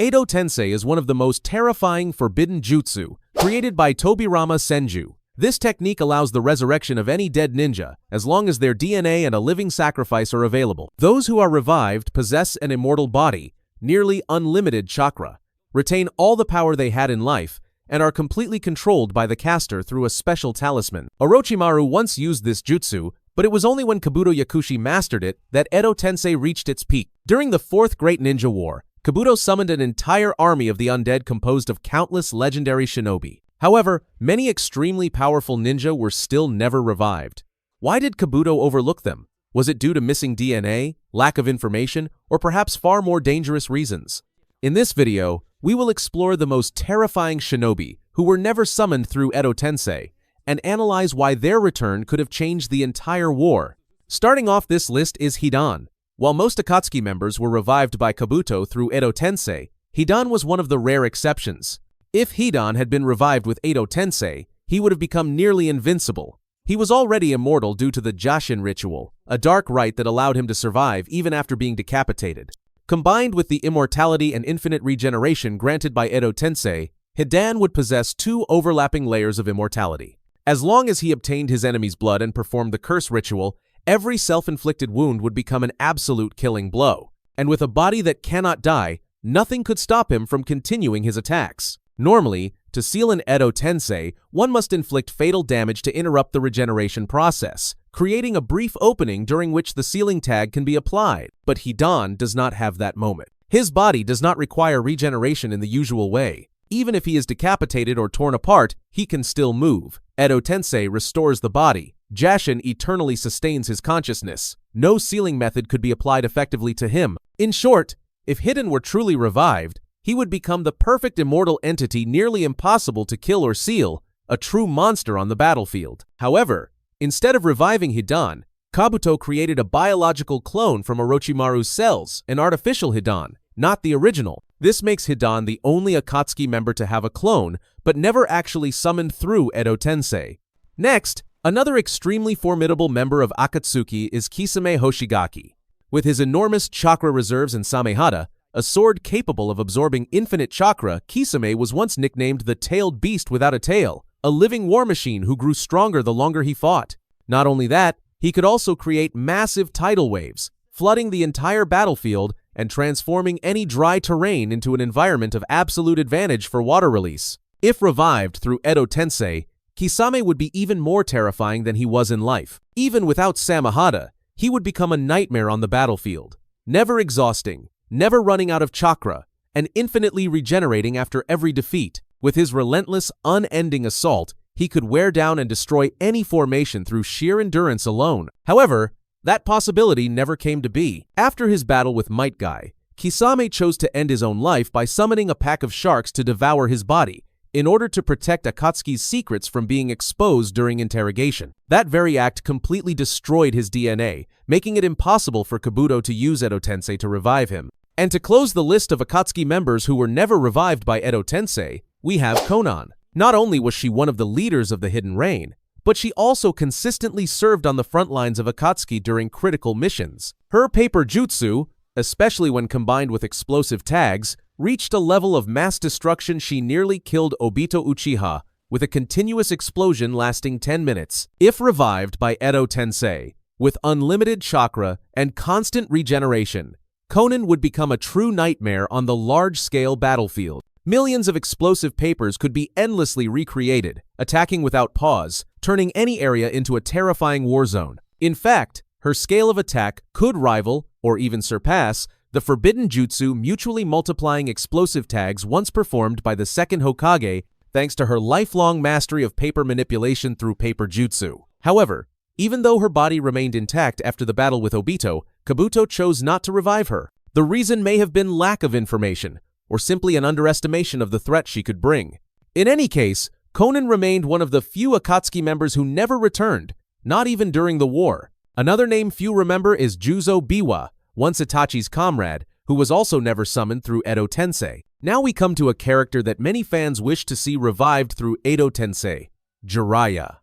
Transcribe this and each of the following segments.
Edo Tensei is one of the most terrifying forbidden jutsu, created by Tobirama Senju. This technique allows the resurrection of any dead ninja, as long as their DNA and a living sacrifice are available. Those who are revived possess an immortal body, nearly unlimited chakra, retain all the power they had in life, and are completely controlled by the caster through a special talisman. Orochimaru once used this jutsu, but it was only when Kabuto Yakushi mastered it that Edo Tensei reached its peak. During the Fourth Great Ninja War, Kabuto summoned an entire army of the undead composed of countless legendary shinobi. However, many extremely powerful ninja were still never revived. Why did Kabuto overlook them? Was it due to missing DNA, lack of information, or perhaps far more dangerous reasons? In this video, we will explore the most terrifying shinobi who were never summoned through Edo Tensei, and analyze why their return could have changed the entire war. Starting off this list is Hidan. While most Akatsuki members were revived by Kabuto through Edo Tensei, Hidan was one of the rare exceptions. If Hidan had been revived with Edo Tensei, he would have become nearly invincible. He was already immortal due to the Jashin ritual, a dark rite that allowed him to survive even after being decapitated. Combined with the immortality and infinite regeneration granted by Edo Tensei, Hidan would possess two overlapping layers of immortality. As long as he obtained his enemy's blood and performed the curse ritual, every self-inflicted wound would become an absolute killing blow. And with a body that cannot die, nothing could stop him from continuing his attacks. Normally, to seal an Edo Tensei, one must inflict fatal damage to interrupt the regeneration process, creating a brief opening during which the sealing tag can be applied. But Hidan does not have that moment. His body does not require regeneration in the usual way. Even if he is decapitated or torn apart, he can still move. Edo Tensei restores the body. Jashin eternally sustains his consciousness. No sealing method could be applied effectively to him. In short, if Hidan were truly revived, he would become the perfect immortal entity nearly impossible to kill or seal, a true monster on the battlefield. However, instead of reviving Hidan, Kabuto created a biological clone from Orochimaru's cells, an artificial Hidan, not the original. This makes Hidan the only Akatsuki member to have a clone, but never actually summoned through Edo Tensei. Next, another extremely formidable member of Akatsuki is Kisame Hoshigaki. With his enormous chakra reserves and Samehada, a sword capable of absorbing infinite chakra, Kisame was once nicknamed the tailed beast without a tail, a living war machine who grew stronger the longer he fought. Not only that, he could also create massive tidal waves, flooding the entire battlefield and transforming any dry terrain into an environment of absolute advantage for water release. If revived through Edo Tensei, Kisame would be even more terrifying than he was in life. Even without Samehada, he would become a nightmare on the battlefield, never exhausting, never running out of chakra, and infinitely regenerating after every defeat. With his relentless, unending assault, he could wear down and destroy any formation through sheer endurance alone. However, that possibility never came to be. After his battle with Might Guy, Kisame chose to end his own life by summoning a pack of sharks to devour his body, in order to protect Akatsuki's secrets from being exposed during interrogation. That very act completely destroyed his DNA, making it impossible for Kabuto to use Edo Tensei to revive him. And to close the list of Akatsuki members who were never revived by Edo Tensei, we have Konan. Not only was she one of the leaders of the Hidden Reign, but she also consistently served on the front lines of Akatsuki during critical missions. Her paper jutsu, especially when combined with explosive tags, reached a level of mass destruction she nearly killed Obito Uchiha, with a continuous explosion lasting 10 minutes. If revived by Edo Tensei, with unlimited chakra and constant regeneration, Konan would become a true nightmare on the large-scale battlefield. Millions of explosive papers could be endlessly recreated, attacking without pause, turning any area into a terrifying war zone. In fact, her scale of attack could rival, or even surpass, the forbidden jutsu mutually multiplying explosive tags once performed by the second Hokage, thanks to her lifelong mastery of paper manipulation through paper jutsu. However, even though her body remained intact after the battle with Obito, Kabuto chose not to revive her. The reason may have been lack of information, or simply an underestimation of the threat she could bring. In any case, Konan remained one of the few Akatsuki members who never returned, not even during the war. Another name few remember is Juzo Biwa, once Itachi's comrade, who was also never summoned through Edo Tensei. Now we come to a character that many fans wish to see revived through Edo Tensei, Jiraiya.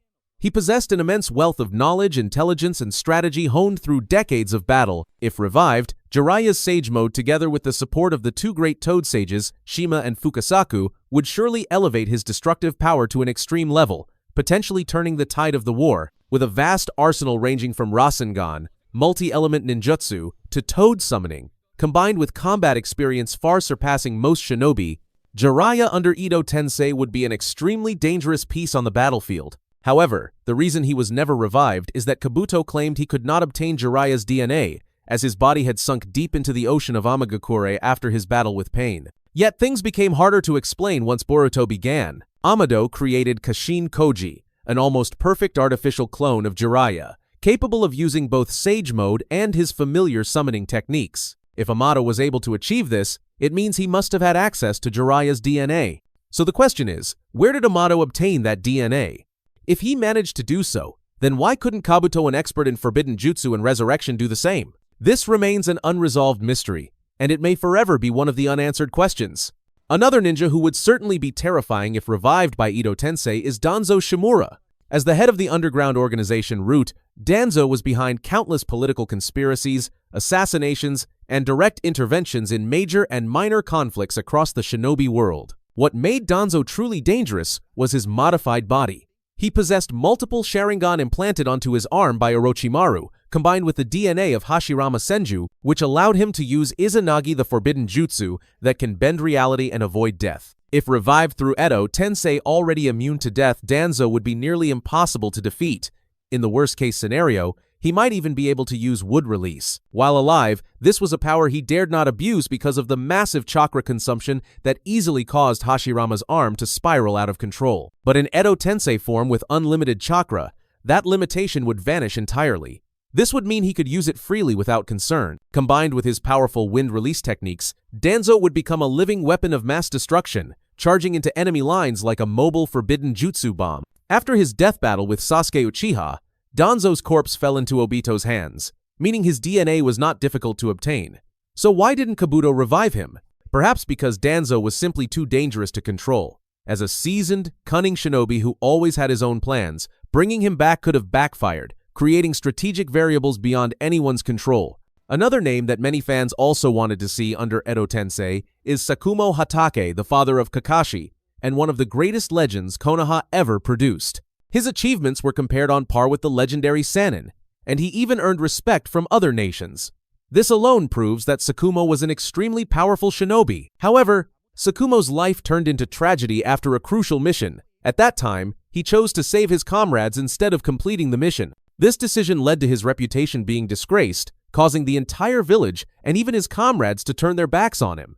He possessed an immense wealth of knowledge, intelligence, and strategy honed through decades of battle. If revived, Jiraiya's Sage Mode, together with the support of the two great Toad Sages, Shima and Fukasaku, would surely elevate his destructive power to an extreme level, potentially turning the tide of the war. With a vast arsenal ranging from Rasengan, multi-element ninjutsu, to Toad summoning, combined with combat experience far surpassing most shinobi, Jiraiya under Edo Tensei would be an extremely dangerous piece on the battlefield. However, the reason he was never revived is that Kabuto claimed he could not obtain Jiraiya's DNA, as his body had sunk deep into the ocean of Amagakure after his battle with pain. Yet things became harder to explain once Boruto began. Amado created Kashin Koji, an almost perfect artificial clone of Jiraiya, capable of using both Sage Mode and his familiar summoning techniques. If Amado was able to achieve this, it means he must have had access to Jiraiya's DNA. So the question is, where did Amado obtain that DNA? If he managed to do so, then why couldn't Kabuto, an expert in forbidden jutsu and resurrection, do the same? This remains an unresolved mystery, and it may forever be one of the unanswered questions. Another ninja who would certainly be terrifying if revived by Edo Tensei is Danzo Shimura. As the head of the underground organization Root, Danzo was behind countless political conspiracies, assassinations, and direct interventions in major and minor conflicts across the shinobi world. What made Danzo truly dangerous was his modified body. He possessed multiple Sharingan implanted onto his arm by Orochimaru, combined with the DNA of Hashirama Senju, which allowed him to use Izanagi, the forbidden jutsu that can bend reality and avoid death. If revived through Edo Tensei, already immune to death, Danzo would be nearly impossible to defeat. In the worst-case scenario, he might even be able to use wood release. While alive, this was a power he dared not abuse because of the massive chakra consumption that easily caused Hashirama's arm to spiral out of control. But in Edo Tensei form with unlimited chakra, that limitation would vanish entirely. This would mean he could use it freely without concern. Combined with his powerful wind release techniques, Danzo would become a living weapon of mass destruction, charging into enemy lines like a mobile forbidden jutsu bomb. After his death battle with Sasuke Uchiha, Danzo's corpse fell into Obito's hands, meaning his DNA was not difficult to obtain. So why didn't Kabuto revive him? Perhaps because Danzo was simply too dangerous to control. As a seasoned, cunning shinobi who always had his own plans, bringing him back could have backfired, creating strategic variables beyond anyone's control. Another name that many fans also wanted to see under Edo Tensei is Sakumo Hatake, the father of Kakashi, and one of the greatest legends Konoha ever produced. His achievements were compared on par with the legendary Sannin, and he even earned respect from other nations. This alone proves that Sakumo was an extremely powerful shinobi. However, Sakumo's life turned into tragedy after a crucial mission. At that time, he chose to save his comrades instead of completing the mission. This decision led to his reputation being disgraced, causing the entire village and even his comrades to turn their backs on him.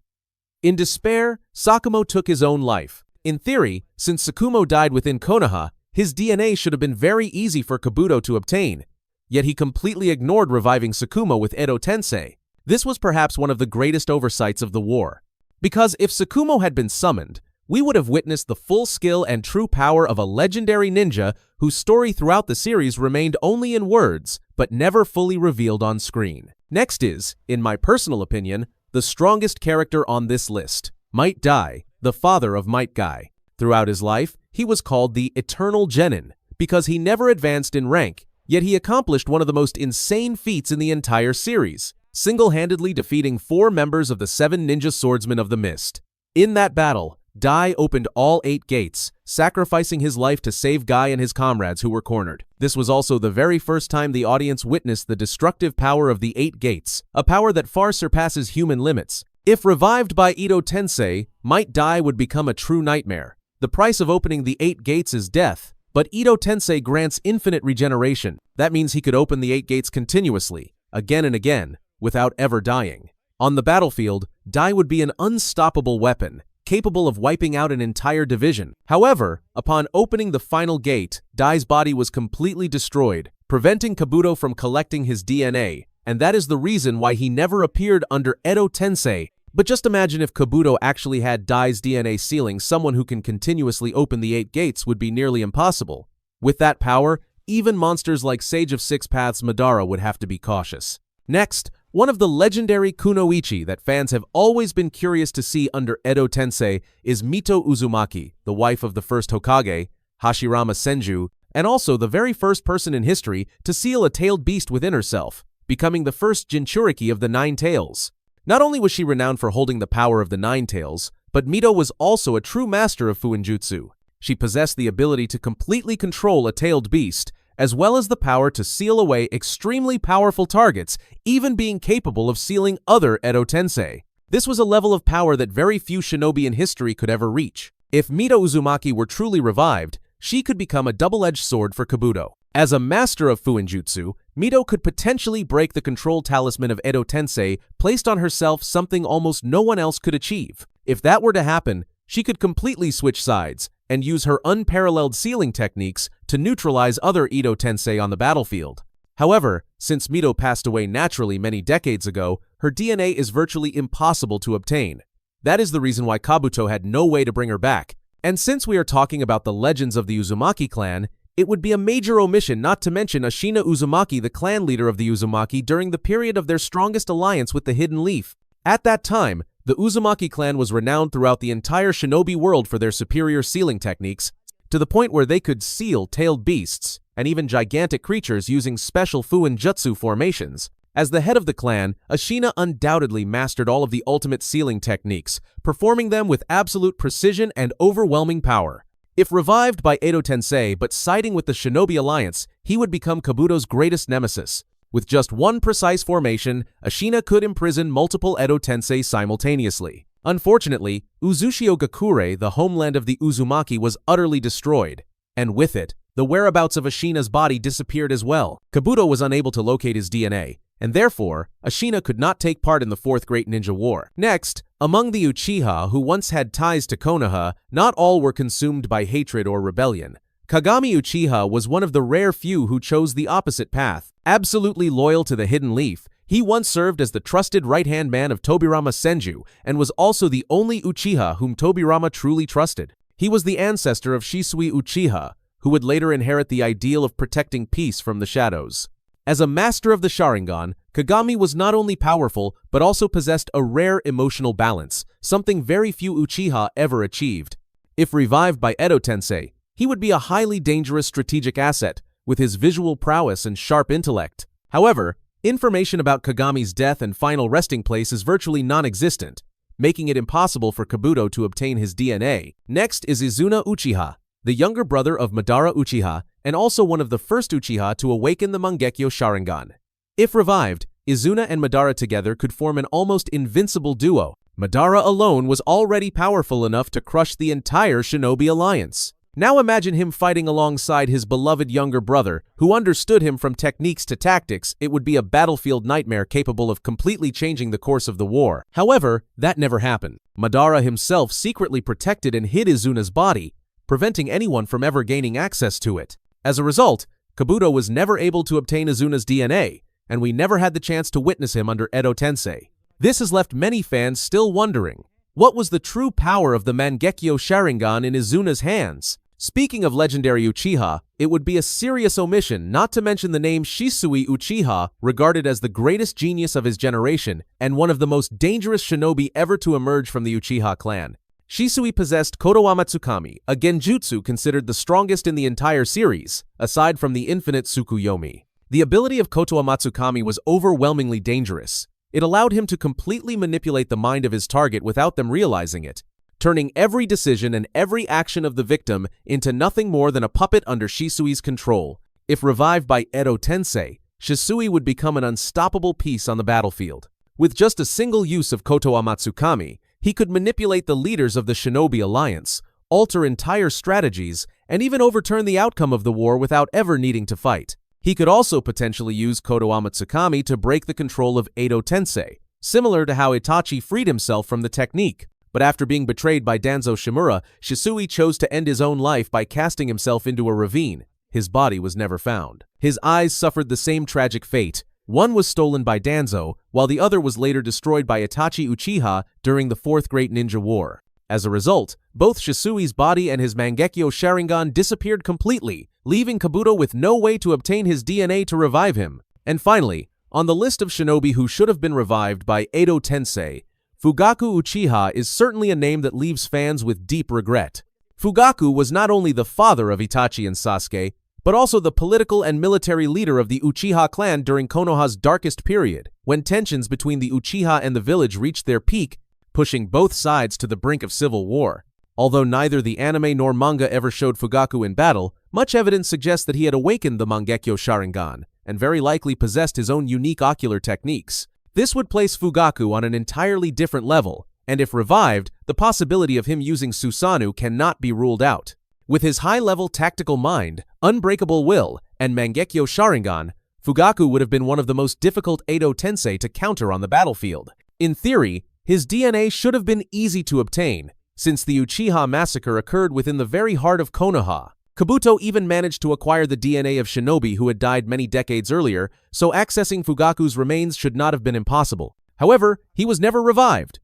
In despair, Sakumo took his own life. In theory, since Sakumo died within Konoha, his DNA should have been very easy for Kabuto to obtain, yet he completely ignored reviving Sakumo with Edo Tensei. This was perhaps one of the greatest oversights of the war. Because if Sakumo had been summoned, we would have witnessed the full skill and true power of a legendary ninja whose story throughout the series remained only in words, but never fully revealed on screen. Next is, in my personal opinion, the strongest character on this list, Might Guy, the father of Might Guy. Throughout his life, he was called the Eternal Genin because he never advanced in rank, yet he accomplished one of the most insane feats in the entire series, single-handedly defeating 4 members of the 7 ninja swordsmen of the Mist. In that battle, Dai opened all 8 gates, sacrificing his life to save Guy and his comrades who were cornered. This was also the very first time the audience witnessed the destructive power of the 8 gates, a power that far surpasses human limits. If revived by Edo Tensei, Might Dai would become a true nightmare. The price of opening the 8 gates is death, but Edo Tensei grants infinite regeneration. That means he could open the 8 gates continuously, again and again, without ever dying. On the battlefield, Dai would be an unstoppable weapon, capable of wiping out an entire division. However, upon opening the final gate, Dai's body was completely destroyed, preventing Kabuto from collecting his DNA, and that is the reason why he never appeared under Edo Tensei. But just imagine if Kabuto actually had Dai's DNA sealing, someone who can continuously open the 8 gates would be nearly impossible. With that power, even monsters like Sage of Six Paths Madara would have to be cautious. Next, one of the legendary kunoichi that fans have always been curious to see under Edo Tensei is Mito Uzumaki, the wife of the first Hokage, Hashirama Senju, and also the very first person in history to seal a tailed beast within herself, becoming the first Jinchuriki of the Nine Tails. Not only was she renowned for holding the power of the Nine Tails, but Mito was also a true master of Fuinjutsu. She possessed the ability to completely control a tailed beast, as well as the power to seal away extremely powerful targets, even being capable of sealing other Edo Tensei. This was a level of power that very few shinobi in history could ever reach. If Mito Uzumaki were truly revived, she could become a double-edged sword for Kabuto. As a master of Fuinjutsu, Mito could potentially break the control talisman of Edo Tensei placed on herself, something almost no one else could achieve. If that were to happen, she could completely switch sides and use her unparalleled sealing techniques to neutralize other Edo Tensei on the battlefield. However, since Mito passed away naturally many decades ago, her DNA is virtually impossible to obtain. That is the reason why Kabuto had no way to bring her back. And since we are talking about the legends of the Uzumaki clan, it would be a major omission not to mention Ashina Uzumaki, the clan leader of the Uzumaki during the period of their strongest alliance with the Hidden Leaf. At that time, the Uzumaki clan was renowned throughout the entire shinobi world for their superior sealing techniques, to the point where they could seal tailed beasts and even gigantic creatures using special Fuinjutsu formations. As the head of the clan, Ashina undoubtedly mastered all of the ultimate sealing techniques, performing them with absolute precision and overwhelming power. If revived by Edo Tensei but siding with the Shinobi Alliance, he would become Kabuto's greatest nemesis. With just one precise formation, Ashina could imprison multiple Edo Tensei simultaneously. Unfortunately, Uzushio Gakure, the homeland of the Uzumaki, was utterly destroyed, and with it, the whereabouts of Ashina's body disappeared as well. Kabuto was unable to locate his DNA, and therefore, Ashina could not take part in the Fourth Great Ninja War. Next, among the Uchiha who once had ties to Konoha, not all were consumed by hatred or rebellion. Kagami Uchiha was one of the rare few who chose the opposite path. Absolutely loyal to the Hidden Leaf, he once served as the trusted right-hand man of Tobirama Senju and was also the only Uchiha whom Tobirama truly trusted. He was the ancestor of Shisui Uchiha, who would later inherit the ideal of protecting peace from the shadows. As a master of the Sharingan, Kagami was not only powerful, but also possessed a rare emotional balance, something very few Uchiha ever achieved. If revived by Edo Tensei, he would be a highly dangerous strategic asset, with his visual prowess and sharp intellect. However, information about Kagami's death and final resting place is virtually non-existent, making it impossible for Kabuto to obtain his DNA. Next is Izuna Uchiha, the younger brother of Madara Uchiha, and also one of the first Uchiha to awaken the Mangekyo Sharingan. If revived, Izuna and Madara together could form an almost invincible duo. Madara alone was already powerful enough to crush the entire Shinobi Alliance. Now imagine him fighting alongside his beloved younger brother, who understood him from techniques to tactics. It would be a battlefield nightmare capable of completely changing the course of the war. However, that never happened. Madara himself secretly protected and hid Izuna's body, preventing anyone from ever gaining access to it. As a result, Kabuto was never able to obtain Izuna's DNA, and we never had the chance to witness him under Edo Tensei. This has left many fans still wondering, what was the true power of the Mangekyo Sharingan in Izuna's hands? Speaking of legendary Uchiha, it would be a serious omission not to mention the name Shisui Uchiha, regarded as the greatest genius of his generation and one of the most dangerous shinobi ever to emerge from the Uchiha clan. Shisui possessed Kotowa Matsukami, a genjutsu considered the strongest in the entire series, aside from the infinite Tsukuyomi. The ability of Kotowa Matsukami was overwhelmingly dangerous. It allowed him to completely manipulate the mind of his target without them realizing it, turning every decision and every action of the victim into nothing more than a puppet under Shisui's control. If revived by Edo Tensei, Shisui would become an unstoppable piece on the battlefield. With just a single use of Kotowa Matsukami, he could manipulate the leaders of the Shinobi Alliance, alter entire strategies, and even overturn the outcome of the war without ever needing to fight. He could also potentially use Kotowa Matsukami to break the control of Edo Tensei, similar to how Itachi freed himself from the technique. But after being betrayed by Danzo Shimura, Shisui chose to end his own life by casting himself into a ravine. His body was never found. His eyes suffered the same tragic fate. One was stolen by Danzo, while the other was later destroyed by Itachi Uchiha during the Fourth Great Ninja War. As a result, both Shisui's body and his Mangekyo Sharingan disappeared completely, leaving Kabuto with no way to obtain his DNA to revive him. And finally, on the list of shinobi who should have been revived by Edo Tensei, Fugaku Uchiha is certainly a name that leaves fans with deep regret. Fugaku was not only the father of Itachi and Sasuke, but also the political and military leader of the Uchiha clan during Konoha's darkest period, when tensions between the Uchiha and the village reached their peak, pushing both sides to the brink of civil war. Although neither the anime nor manga ever showed Fugaku in battle, much evidence suggests that he had awakened the Mangekyo Sharingan, and very likely possessed his own unique ocular techniques. This would place Fugaku on an entirely different level, and if revived, the possibility of him using Susanoo cannot be ruled out. With his high-level tactical mind, unbreakable will, and Mangekyo Sharingan, Fugaku would have been one of the most difficult Edo Tensei to counter on the battlefield. In theory, his DNA should have been easy to obtain, since the Uchiha massacre occurred within the very heart of Konoha. Kabuto even managed to acquire the DNA of shinobi who had died many decades earlier, so accessing Fugaku's remains should not have been impossible. However, he was never revived.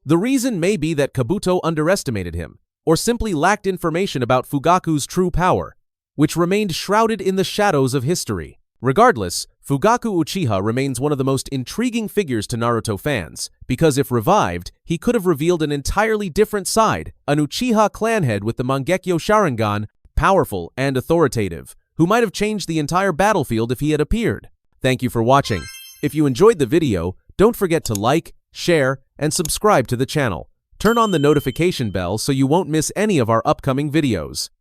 The reason may be that Kabuto underestimated him, or simply lacked information about Fugaku's true power, which remained shrouded in the shadows of history. Regardless, Fugaku Uchiha remains one of the most intriguing figures to Naruto fans, because if revived, he could have revealed an entirely different side, an Uchiha clan head with the Mangekyo Sharingan, powerful and authoritative, who might have changed the entire battlefield if he had appeared. Thank you for watching. If you enjoyed the video, don't forget to like, share, and subscribe to the channel. Turn on the notification bell so you won't miss any of our upcoming videos.